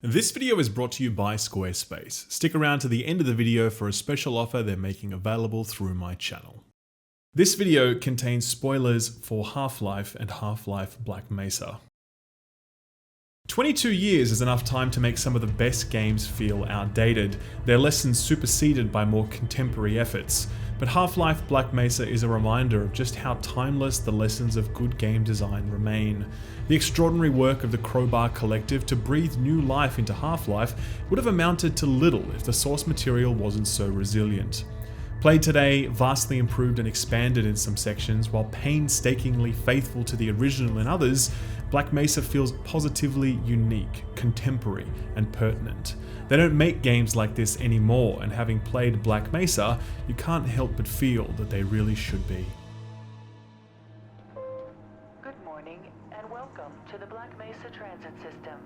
This video is brought to you by Squarespace. Stick around to the end of the video for a special offer they're making available through my channel. This video contains spoilers for Half-Life and Half-Life Black Mesa. 22 years is enough time to make some of the best games feel outdated, their lessons superseded by more contemporary efforts. But Half-Life Black Mesa is a reminder of just how timeless the lessons of good game design remain. The extraordinary work of the Crowbar Collective to breathe new life into Half-Life would have amounted to little if the source material wasn't so resilient. Played today, vastly improved and expanded in some sections, while painstakingly faithful to the original in others, Black Mesa feels positively unique, contemporary, and pertinent. They don't make games like this anymore, and having played Black Mesa, you can't help but feel that they really should be. Good morning, and welcome to the Black Mesa Transit System.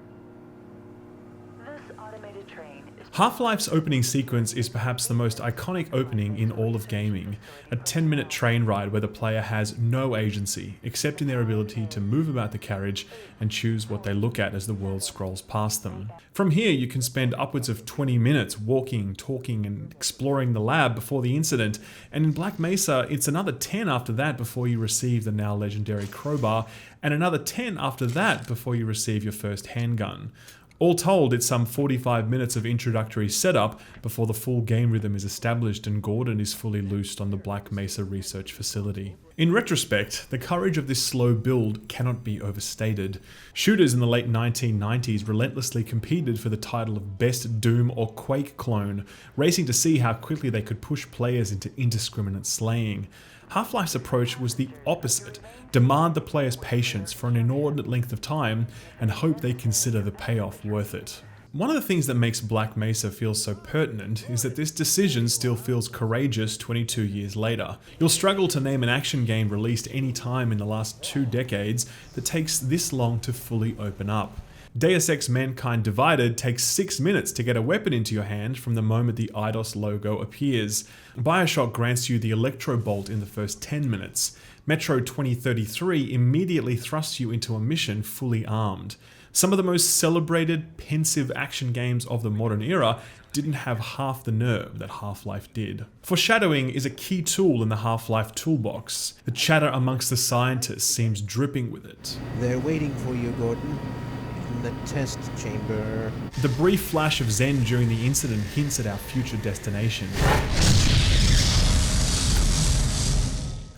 This automated train is... Half-Life's opening sequence is perhaps the most iconic opening in all of gaming, a 10-minute train ride where the player has no agency, except in their ability to move about the carriage and choose what they look at as the world scrolls past them. From here, you can spend upwards of 20 minutes walking, talking, and exploring the lab before the incident, and in Black Mesa, it's another 10 after that before you receive the now legendary crowbar, and another 10 after that before you receive your first handgun. All told, it's some 45 minutes of introductory setup before the full game rhythm is established and Gordon is fully loosed on the Black Mesa research facility. In retrospect, the courage of this slow build cannot be overstated. Shooters in the late 1990s relentlessly competed for the title of Best Doom or Quake clone, racing to see how quickly they could push players into indiscriminate slaying. Half-Life's approach was the opposite: demand the player's patience for an inordinate length of time and hope they consider the payoff worth it. One of the things that makes Black Mesa feel so pertinent is that this decision still feels courageous 22 years later. You'll struggle to name an action game released any time in the last 2 decades that takes this long to fully open up. Deus Ex Mankind Divided takes 6 minutes to get a weapon into your hand from the moment the Eidos logo appears. Bioshock grants you the Electro Bolt in the first 10 minutes. Metro 2033 immediately thrusts you into a mission fully armed. Some of the most celebrated, pensive action games of the modern era didn't have half the nerve that Half-Life did. Foreshadowing is a key tool in the Half-Life toolbox. The chatter amongst the scientists seems dripping with it. They're waiting for you, Gordon. In the test chamber. The brief flash of Zen during the incident hints at our future destination.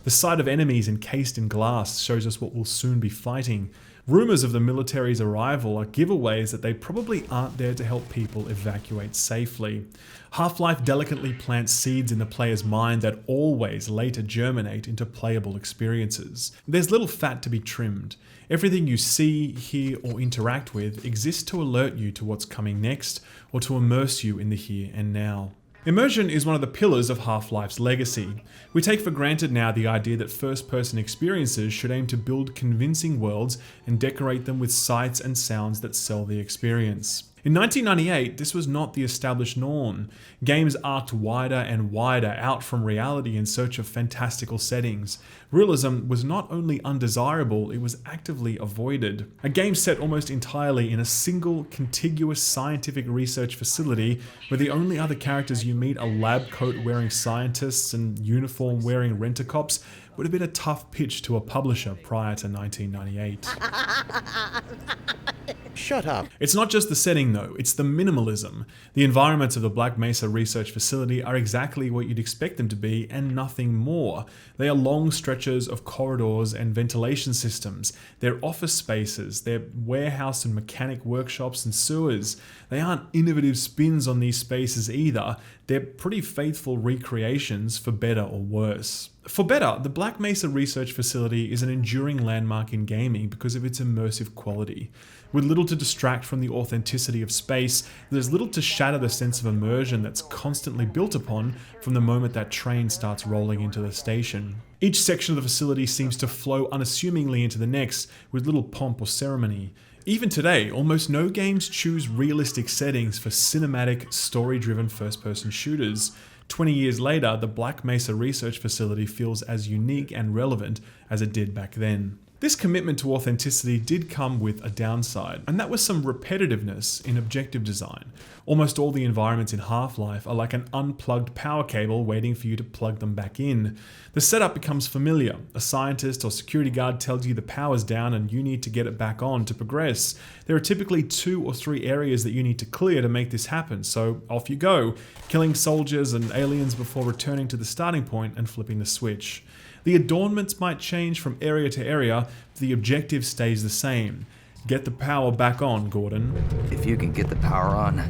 The sight of enemies encased in glass shows us what we'll soon be fighting. Rumors of the military's arrival are giveaways that they probably aren't there to help people evacuate safely. Half-Life delicately plants seeds in the player's mind that always later germinate into playable experiences. There's little fat to be trimmed. Everything you see, hear, or interact with exists to alert you to what's coming next, or to immerse you in the here and now. Immersion is one of the pillars of Half-Life's legacy. We take for granted now the idea that first-person experiences should aim to build convincing worlds and decorate them with sights and sounds that sell the experience. In 1998, this was not the established norm. Games arced wider and wider out from reality in search of fantastical settings. Realism was not only undesirable, it was actively avoided. A game set almost entirely in a single, contiguous scientific research facility where the only other characters you meet are lab coat-wearing scientists and uniform-wearing rent-a-cops would have been a tough pitch to a publisher prior to 1998. Shut up. It's not just the setting though, it's the minimalism. The environments of the Black Mesa research facility are exactly what you'd expect them to be and nothing more. They are long stretches of corridors and ventilation systems. They're office spaces, they're warehouse and mechanic workshops and sewers. They aren't innovative spins on these spaces either. They're pretty faithful recreations for better or worse. For better, the Black Mesa Research Facility is an enduring landmark in gaming because of its immersive quality. With little to distract from the authenticity of space, there's little to shatter the sense of immersion that's constantly built upon from the moment that train starts rolling into the station. Each section of the facility seems to flow unassumingly into the next, with little pomp or ceremony. Even today, almost no games choose realistic settings for cinematic, story-driven first-person shooters. 20 years later, the Black Mesa Research Facility feels as unique and relevant as it did back then. This commitment to authenticity did come with a downside, and that was some repetitiveness in objective design. Almost all the environments in Half-Life are like an unplugged power cable waiting for you to plug them back in. The setup becomes familiar. A scientist or security guard tells you the power's down and you need to get it back on to progress. There are typically 2 or 3 areas that you need to clear to make this happen, so off you go, killing soldiers and aliens before returning to the starting point and flipping the switch. The adornments might change from area to area, but the objective stays the same. Get the power back on, Gordon. If you can get the power on,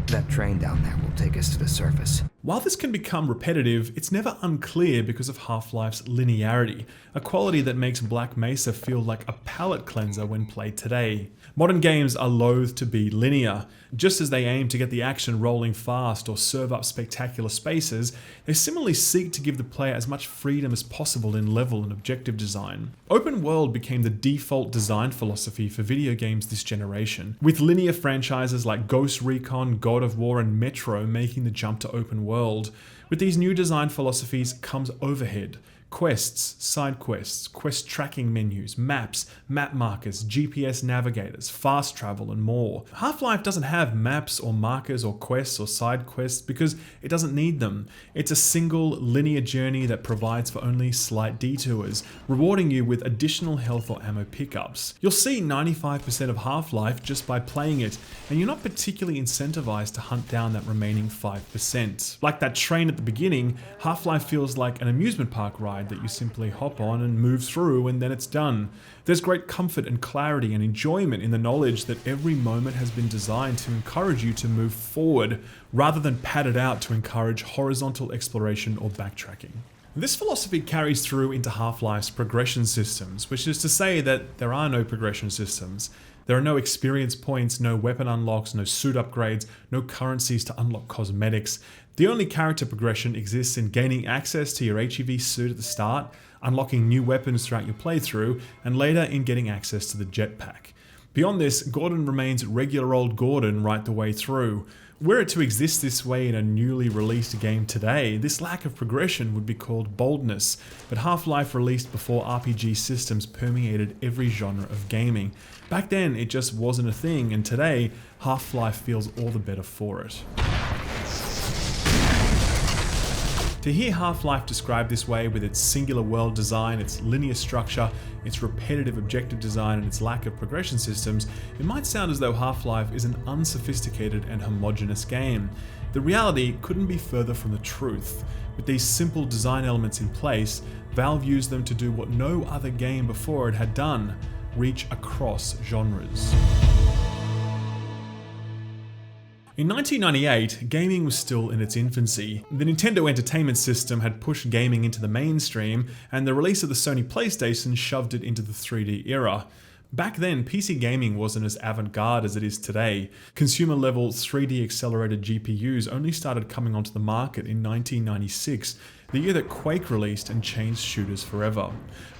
that train down there will take us to the surface. While this can become repetitive, it's never unclear because of Half-Life's linearity, a quality that makes Black Mesa feel like a palate cleanser when played today. Modern games are loath to be linear. Just as they aim to get the action rolling fast or serve up spectacular spaces, they similarly seek to give the player as much freedom as possible in level and objective design. Open world became the default design philosophy for video games this generation, with linear franchises like Ghost Recon, God of War, and Metro making the jump to open world. With these new design philosophies comes overhead. Quests, side quests, quest tracking menus, maps, map markers, GPS navigators, fast travel, and more. Half-Life doesn't have maps or markers or quests or side quests because it doesn't need them. It's a single linear journey that provides for only slight detours, rewarding you with additional health or ammo pickups. You'll see 95% of Half-Life just by playing it, and you're not particularly incentivized to hunt down that remaining 5%. Like that train at the beginning, Half-Life feels like an amusement park ride that you simply hop on and move through and then it's done. There's great comfort and clarity and enjoyment in the knowledge that every moment has been designed to encourage you to move forward rather than padded out to encourage horizontal exploration or backtracking. This philosophy carries through into Half-Life's progression systems, which is to say that there are no progression systems. There are no experience points, no weapon unlocks, no suit upgrades, no currencies to unlock cosmetics. The only character progression exists in gaining access to your HEV suit at the start, unlocking new weapons throughout your playthrough, and later in getting access to the jetpack. Beyond this, Gordon remains regular old Gordon right the way through. Were it to exist this way in a newly released game today, this lack of progression would be called boldness, but Half-Life released before RPG systems permeated every genre of gaming. Back then, it just wasn't a thing, and today, Half-Life feels all the better for it. To hear Half-Life described this way with its singular world design, its linear structure, its repetitive objective design, and its lack of progression systems, it might sound as though Half-Life is an unsophisticated and homogeneous game. The reality couldn't be further from the truth. With these simple design elements in place, Valve used them to do what no other game before it had done: reach across genres. In 1998, gaming was still in its infancy. The Nintendo Entertainment System had pushed gaming into the mainstream, and the release of the Sony PlayStation shoved it into the 3D era. Back then, PC gaming wasn't as avant-garde as it is today. Consumer-level 3D accelerated GPUs only started coming onto the market in 1996, the year that Quake released and changed shooters forever.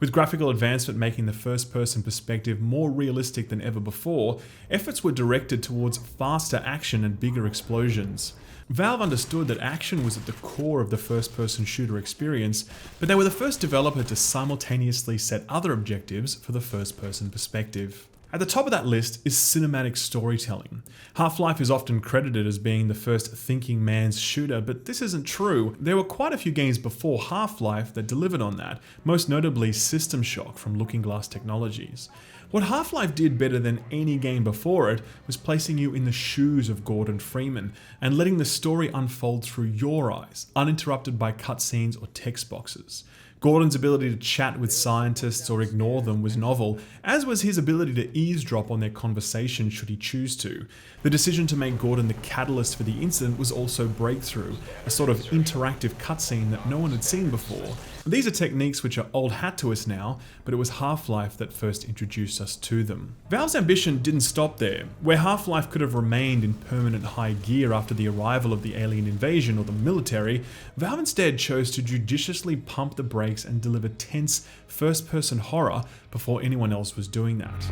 With graphical advancement making the first-person perspective more realistic than ever before, efforts were directed towards faster action and bigger explosions. Valve understood that action was at the core of the first-person shooter experience, but they were the first developer to simultaneously set other objectives for the first-person perspective. At the top of that list is cinematic storytelling. Half-Life is often credited as being the first thinking man's shooter, but this isn't true. There were quite a few games before Half-Life that delivered on that, most notably System Shock from Looking Glass Technologies. What Half-Life did better than any game before it was placing you in the shoes of Gordon Freeman and letting the story unfold through your eyes, uninterrupted by cutscenes or text boxes. Gordon's ability to chat with scientists or ignore them was novel, as was his ability to eavesdrop on their conversation should he choose to. The decision to make Gordon the catalyst for the incident was also breakthrough, a sort of interactive cutscene that no one had seen before. These are techniques which are old hat to us now, but it was Half-Life that first introduced us to them. Valve's ambition didn't stop there. Where Half-Life could have remained in permanent high gear after the arrival of the alien invasion or the military, Valve instead chose to judiciously pump the brakes and deliver tense first-person horror before anyone else was doing that.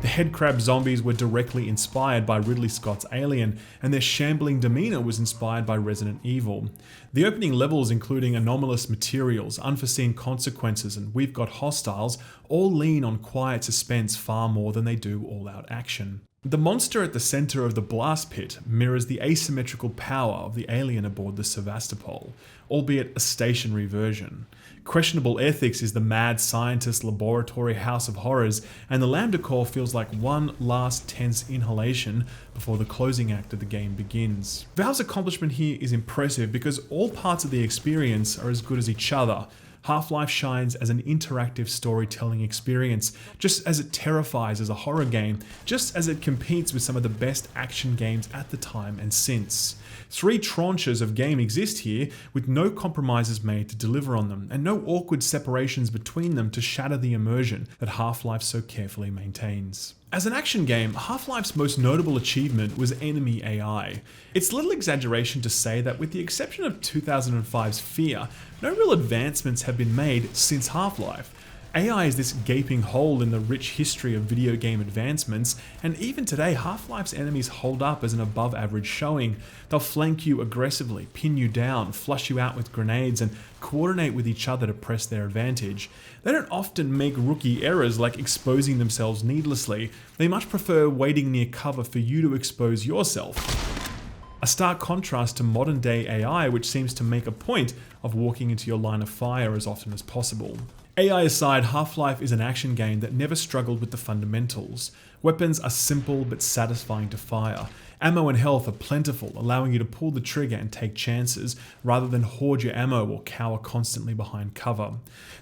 The Headcrab Zombies were directly inspired by Ridley Scott's Alien, and their shambling demeanor was inspired by Resident Evil. The opening levels, including anomalous materials, unforeseen consequences, and We've Got Hostiles, all lean on quiet suspense far more than they do all-out action. The monster at the center of the blast pit mirrors the asymmetrical power of the alien aboard the Sevastopol, albeit a stationary version. Questionable ethics is the mad scientist laboratory house of horrors, and the Lambda Core feels like one last tense inhalation before the closing act of the game begins. Valve's accomplishment here is impressive because all parts of the experience are as good as each other. Half-Life shines as an interactive storytelling experience, just as it terrifies as a horror game, just as it competes with some of the best action games at the time and since. 3 tranches of game exist here, with no compromises made to deliver on them, and no awkward separations between them to shatter the immersion that Half-Life so carefully maintains. As an action game, Half-Life's most notable achievement was enemy AI. It's little exaggeration to say that with the exception of 2005's Fear, no real advancements have been made since Half-Life. AI is this gaping hole in the rich history of video game advancements, and even today Half-Life's enemies hold up as an above average showing. They'll flank you aggressively, pin you down, flush you out with grenades, and coordinate with each other to press their advantage. They don't often make rookie errors like exposing themselves needlessly. They much prefer waiting near cover for you to expose yourself. A stark contrast to modern day AI, which seems to make a point of walking into your line of fire as often as possible. AI aside, Half-Life is an action game that never struggled with the fundamentals. Weapons are simple but satisfying to fire. Ammo and health are plentiful, allowing you to pull the trigger and take chances, rather than hoard your ammo or cower constantly behind cover.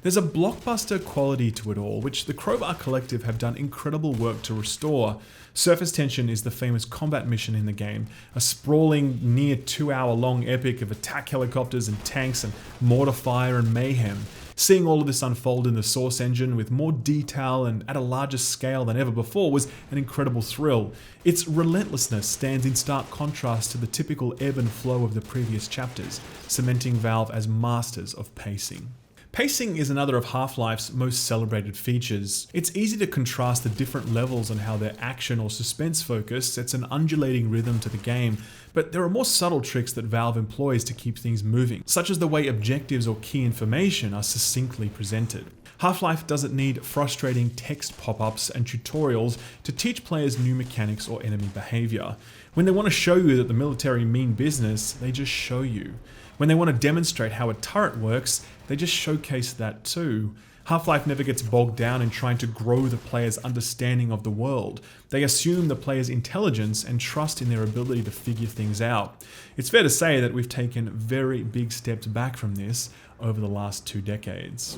There's a blockbuster quality to it all, which the Crowbar Collective have done incredible work to restore. Surface Tension is the famous combat mission in the game, a sprawling, near 2-hour-long epic of attack helicopters and tanks and mortar fire and mayhem. Seeing all of this unfold in the Source engine with more detail and at a larger scale than ever before was an incredible thrill. Its relentlessness stands in stark contrast to the typical ebb and flow of the previous chapters, cementing Valve as masters of pacing. Pacing is another of Half-Life's most celebrated features. It's easy to contrast the different levels on how their action or suspense focus sets an undulating rhythm to the game, but there are more subtle tricks that Valve employs to keep things moving, such as the way objectives or key information are succinctly presented. Half-Life doesn't need frustrating text pop-ups and tutorials to teach players new mechanics or enemy behavior. When they want to show you that the military mean business, they just show you. When they want to demonstrate how a turret works, they just showcase that too. Half-Life never gets bogged down in trying to grow the player's understanding of the world. They assume the player's intelligence and trust in their ability to figure things out. It's fair to say that we've taken very big steps back from this over the last 2 decades.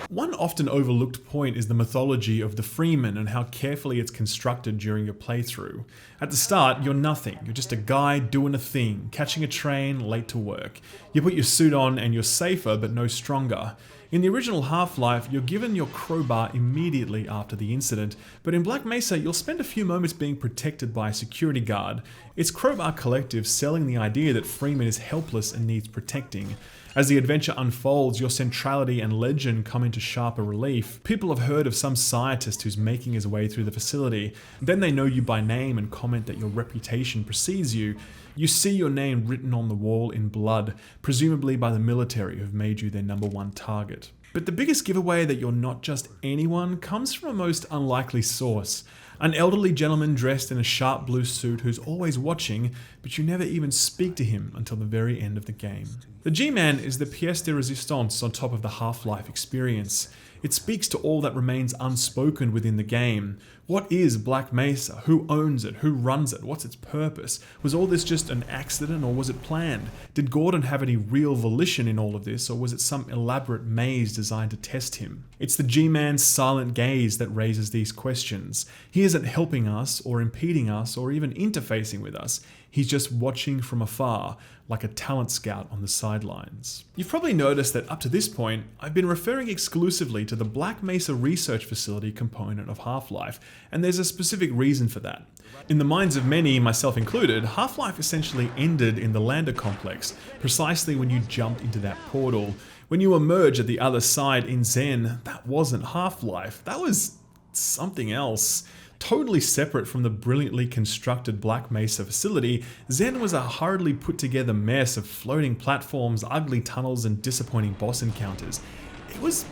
One often overlooked point is the mythology of the Freeman and how carefully it's constructed during your playthrough. At the start, you're nothing. You're just a guy doing a thing, catching a train, late to work. You put your suit on and you're safer but no stronger. In the original Half-Life, you're given your crowbar immediately after the incident, but in Black Mesa, you'll spend a few moments being protected by a security guard. It's Crowbar Collective selling the idea that Freeman is helpless and needs protecting. As the adventure unfolds, your centrality and legend come into sharper relief. People have heard of some scientist who's making his way through the facility. Then they know you by name and comment that your reputation precedes you. You see your name written on the wall in blood, presumably by the military who've made you their #1 target. But the biggest giveaway that you're not just anyone comes from a most unlikely source. An elderly gentleman dressed in a sharp blue suit who's always watching, but you never even speak to him until the very end of the game. The G-Man is the pièce de résistance on top of the Half-Life experience. It speaks to all that remains unspoken within the game. What is Black Mesa? Who owns it? Who runs it? What's its purpose? Was all this just an accident or was it planned? Did Gordon have any real volition in all of this, or was it some elaborate maze designed to test him? It's the G-Man's silent gaze that raises these questions. He isn't helping us or impeding us or even interfacing with us. He's just watching from afar, like a talent scout on the sidelines. You've probably noticed that up to this point, I've been referring exclusively to the Black Mesa research facility component of Half-Life, and there's a specific reason for that. In the minds of many, myself included, Half-Life essentially ended in the lander complex, precisely when you jumped into that portal. When you emerge at the other side in Zen, that wasn't Half-Life, that was something else. Totally separate from the brilliantly constructed Black Mesa facility, Zen was a hurriedly put together mess of floating platforms, ugly tunnels, and disappointing boss encounters. It was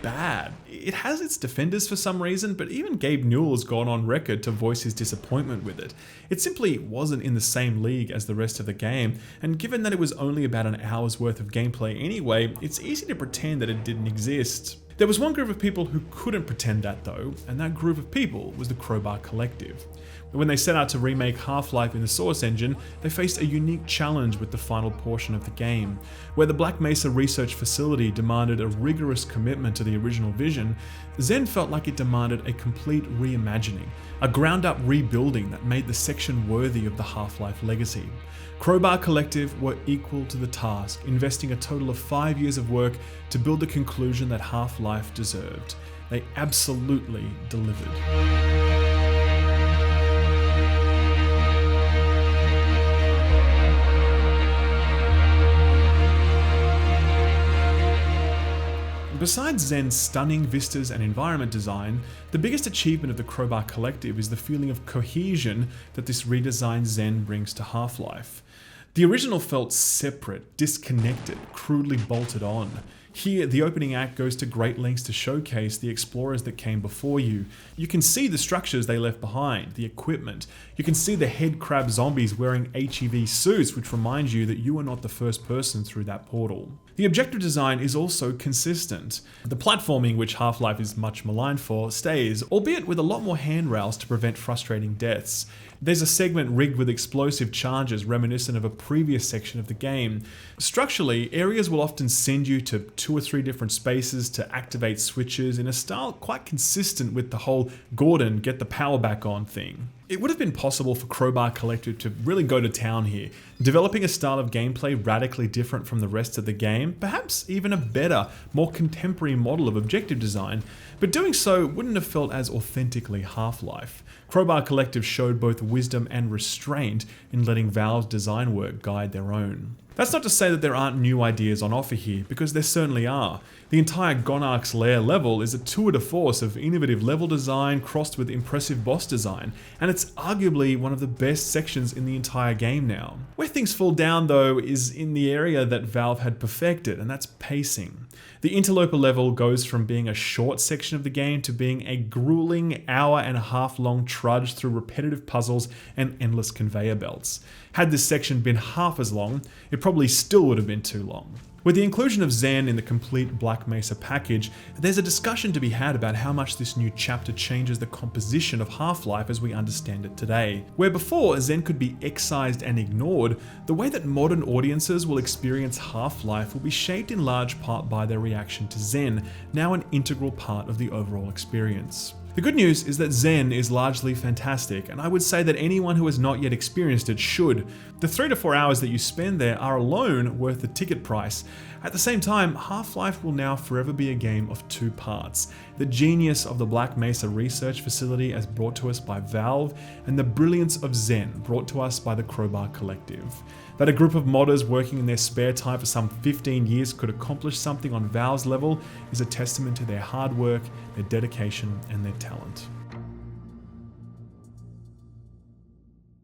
bad. It has its defenders for some reason, but even Gabe Newell has gone on record to voice his disappointment with it. It simply wasn't in the same league as the rest of the game, and given that it was only about an hour's worth of gameplay anyway, it's easy to pretend that it didn't exist. There was one group of people who couldn't pretend that though, and that group of people was the Crowbar Collective. When they set out to remake Half-Life in the Source engine, they faced a unique challenge with the final portion of the game. Where the Black Mesa research facility demanded a rigorous commitment to the original vision, Zen felt like it demanded a complete reimagining, a ground-up rebuilding that made the section worthy of the Half-Life legacy. Crowbar Collective were equal to the task, investing a total of 5 years of work to build the conclusion that Half-Life deserved. They absolutely delivered. Besides Zen's stunning vistas and environment design, the biggest achievement of the Crowbar Collective is the feeling of cohesion that this redesigned Zen brings to Half-Life. The original felt separate, disconnected, crudely bolted on. Here, the opening act goes to great lengths to showcase the explorers that came before you. You can see the structures they left behind, the equipment. You can see the Headcrab Zombies wearing HEV suits, which remind you that you are not the first person through that portal. The objective design is also consistent. The platforming, which Half-Life is much maligned for, stays, albeit with a lot more handrails to prevent frustrating deaths. There's a segment rigged with explosive charges reminiscent of a previous section of the game. Structurally, areas will often send you to 2 or 3 different spaces to activate switches in a style quite consistent with the whole Gordon, get the power back on thing. It would have been possible for Crowbar Collective to really go to town here, developing a style of gameplay radically different from the rest of the game, perhaps even a better, more contemporary model of objective design, but doing so wouldn't have felt as authentically Half-Life. Crowbar Collective showed both wisdom and restraint in letting Valve's design work guide their own. That's not to say that there aren't new ideas on offer here, because there certainly are. The entire Gonarch's Lair level is a tour de force of innovative level design crossed with impressive boss design, and it's arguably one of the best sections in the entire game now. Where things fall down though is in the area that Valve had perfected, and that's pacing. The Interloper level goes from being a short section of the game to being a grueling hour-and-a-half long trudge through repetitive puzzles and endless conveyor belts. Had this section been half as long, it probably still would have been too long. With the inclusion of Zen in the complete Black Mesa package, there's a discussion to be had about how much this new chapter changes the composition of Half-Life as we understand it today. Where before Zen could be excised and ignored, the way that modern audiences will experience Half-Life will be shaped in large part by their reaction to Zen, now an integral part of the overall experience. The good news is that Zen is largely fantastic, and I would say that anyone who has not yet experienced it should. The 3 to 4 hours that you spend there are alone worth the ticket price. At the same time, Half-Life will now forever be a game of 2 parts. The genius of the Black Mesa research facility as brought to us by Valve, and the brilliance of Zen brought to us by the Crowbar Collective. That a group of modders working in their spare time for some 15 years could accomplish something on Valve's level is a testament to their hard work, their dedication, and their talent.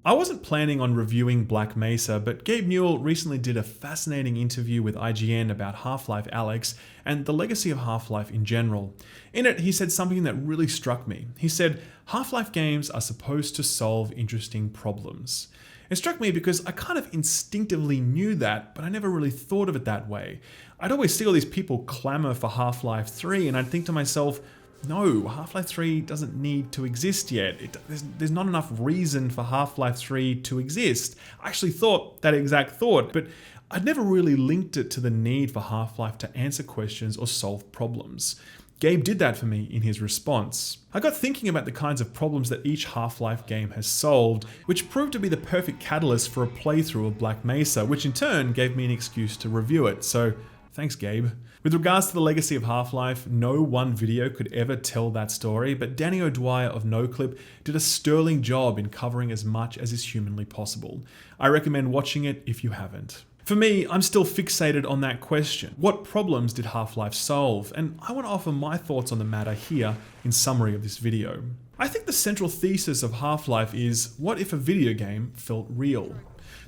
I wasn't planning on reviewing Black Mesa, but Gabe Newell recently did a fascinating interview with IGN about Half-Life Alyx and the legacy of Half-Life in general. In it, he said something that really struck me. He said, Half-Life games are supposed to solve interesting problems. It struck me because I kind of instinctively knew that, but I never really thought of it that way. I'd always see all these people clamor for Half-Life 3, and I'd think to myself, no, Half-Life 3 doesn't need to exist yet. There's not enough reason for Half-Life 3 to exist. I actually thought that exact thought, but I'd never really linked it to the need for Half-Life to answer questions or solve problems. Gabe did that for me in his response. I got thinking about the kinds of problems that each Half-Life game has solved, which proved to be the perfect catalyst for a playthrough of Black Mesa, which in turn gave me an excuse to review it, so thanks Gabe. With regards to the legacy of Half-Life, no one video could ever tell that story, but Danny O'Dwyer of NoClip did a sterling job in covering as much as is humanly possible. I recommend watching it if you haven't. For me, I'm still fixated on that question. What problems did Half-Life solve? And I want to offer my thoughts on the matter here in summary of this video. I think the central thesis of Half-Life is, what if a video game felt real?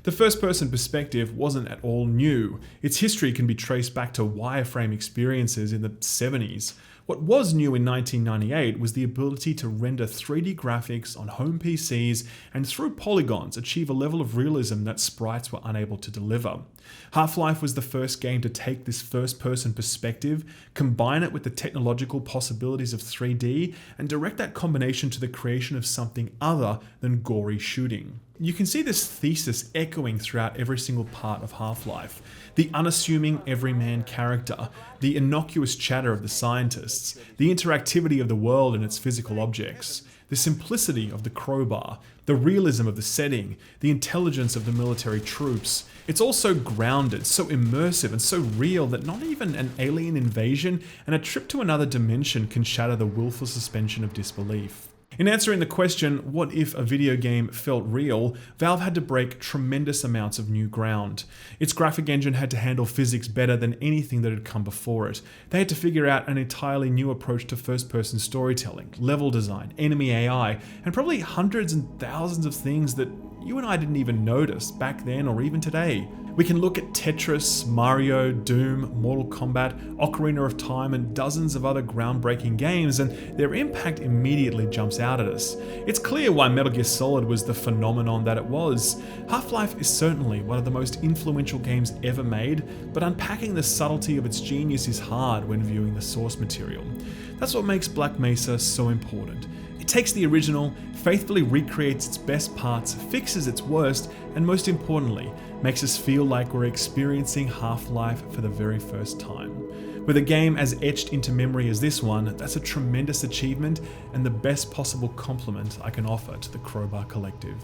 The first-person perspective wasn't at all new. Its history can be traced back to wireframe experiences in the 70s. What was new in 1998 was the ability to render 3D graphics on home PCs and through polygons achieve a level of realism that sprites were unable to deliver. Half-Life was the first game to take this first-person perspective, combine it with the technological possibilities of 3D, and direct that combination to the creation of something other than gory shooting. You can see this thesis echoing throughout every single part of Half-Life. The unassuming everyman character, the innocuous chatter of the scientists, the interactivity of the world and its physical objects, the simplicity of the crowbar, the realism of the setting, the intelligence of the military troops. It's all so grounded, so immersive, and so real that not even an alien invasion and a trip to another dimension can shatter the willful suspension of disbelief. In answering the question, what if a video game felt real, Valve had to break tremendous amounts of new ground. Its graphic engine had to handle physics better than anything that had come before it. They had to figure out an entirely new approach to first-person storytelling, level design, enemy AI, and probably hundreds and thousands of things that you and I didn't even notice back then or even today. We can look at Tetris, Mario, Doom, Mortal Kombat, Ocarina of Time, and dozens of other groundbreaking games, and their impact immediately jumps out at us. It's clear why Metal Gear Solid was the phenomenon that it was. Half-Life is certainly one of the most influential games ever made, but unpacking the subtlety of its genius is hard when viewing the source material. That's what makes Black Mesa so important. It takes the original, faithfully recreates its best parts, fixes its worst, and most importantly, makes us feel like we're experiencing Half-Life for the very first time. With a game as etched into memory as this one, that's a tremendous achievement and the best possible compliment I can offer to the Crowbar Collective.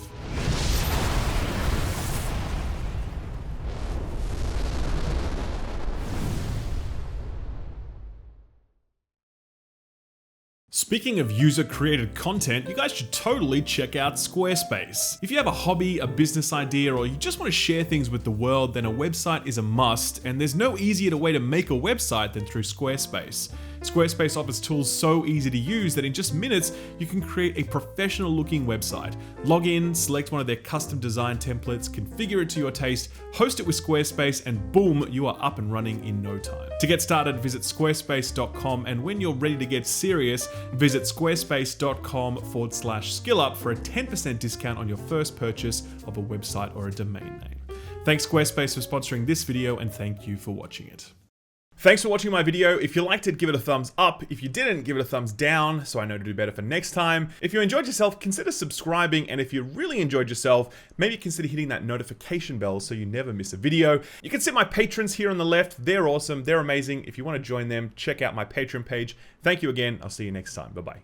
Speaking of user-created content, you guys should totally check out Squarespace. If you have a hobby, a business idea, or you just want to share things with the world, then a website is a must, and there's no easier way to make a website than through Squarespace. Squarespace offers tools so easy to use that in just minutes, you can create a professional looking website. Log in, select one of their custom design templates, configure it to your taste, host it with Squarespace, and boom, you are up and running in no time. To get started, visit squarespace.com, and when you're ready to get serious, visit squarespace.com/skillup for a 10% discount on your first purchase of a website or a domain name. Thanks Squarespace for sponsoring this video, and thank you for watching it. Thanks for watching my video. If you liked it, give it a thumbs up. If you didn't, give it a thumbs down so I know to do better for next time. If you enjoyed yourself, consider subscribing, and if you really enjoyed yourself, maybe consider hitting that notification bell so you never miss a video. You can see my patrons here on the left. They're awesome. They're amazing. If you want to join them, check out my Patreon page. Thank you again. I'll see you next time. Bye-bye.